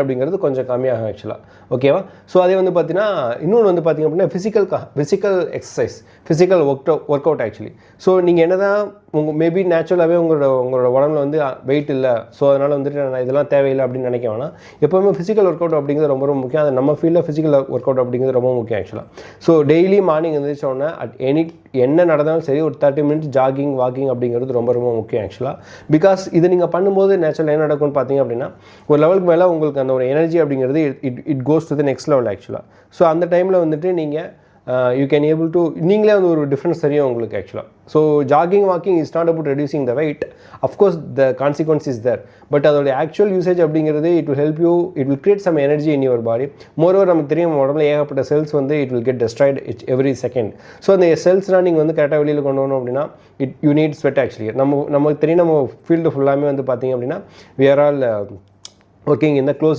அப்படிங்கிறது கொஞ்சம் கம்மியாகும் ஆக்சுவலாக. ஓகேவா? ஸோ அதே வந்து பார்த்தீங்கன்னா இன்னொன்று வந்து பார்த்திங்க அப்படின்னா physical exercise, physical work out actually. So நீங்கள் என்ன தான் மேபி நேச்சுரலாகவே உங்களோட உடம்புல வந்து வெயிட் இல்லை, ஸோ அதனால் வந்துட்டு நான் இதெல்லாம் தேவையில்லை அப்படின்னு நினைக்க வேணாம். எப்போவுமே ஃபிசிக்கல் ஒர்க் அவுட் அப்படிங்கிறது ரொம்ப ரொம்ப முக்கியம். அது நம்ம ஃபீல்டில் ஃபிசிக்கல் ஒர்க் அவுட் அப்படிங்கிறது ரொம்ப முக்கியம் ஆக்சுவலாக. ஸோ டெய்லி மார்னிங் எழுந்திரிச்சோடனே என்ன நடந்தாலும் சரி ஒரு 30 மினிட்ஸ் ஜாகிங் வாக்கிங் அப்படிங்கிறது ரொம்ப ரொம்ப முக்கியம் ஆக்சுவலாக. பிகாஸ் இது நீங்கள் பண்ணும்போது நேச்சுரலாக என்ன நடக்கும்னு பார்த்தீங்க அப்படின்னா ஒரு லெவலுக்கு மேலே உங்களுக்கு அந்த ஒரு எனர்ஜி அப்படிங்கிறது it goes to the next level ஆக்சுவலாக. ஸோ அந்த டைமில் வந்துட்டு நீங்கள் யூ கேன் ஏபிள் டு நீங்களே வந்து ஒரு டிஃப்ரென்ஸ் தெரியும் உங்களுக்கு ஆக்சுவலாக. So jogging walking is not about reducing the weight, of course the consequence is there, but அதோட ஆக்சுவல் யூசேஜ் அப்படிங்கிறது it will help you, it will create some energy in your body. Moreover நமக்கு தெரியும் உடம்புல ஏகப்பட்ட cells வந்து it will get destroyed every second. So அந்த செல்ஸ்னால் நீங்கள் வந்து கரெக்டாக வெளியில் கொண்டு வரணும் அப்படின்னா யூ நீட் ஸ்வெட் ஆக்சுவலி. நமக்கு தெரியும் நம்ம ஃபீல்டு ஃபுல்லாமே வந்து பார்த்திங்க அப்படின்னா we are all working in the close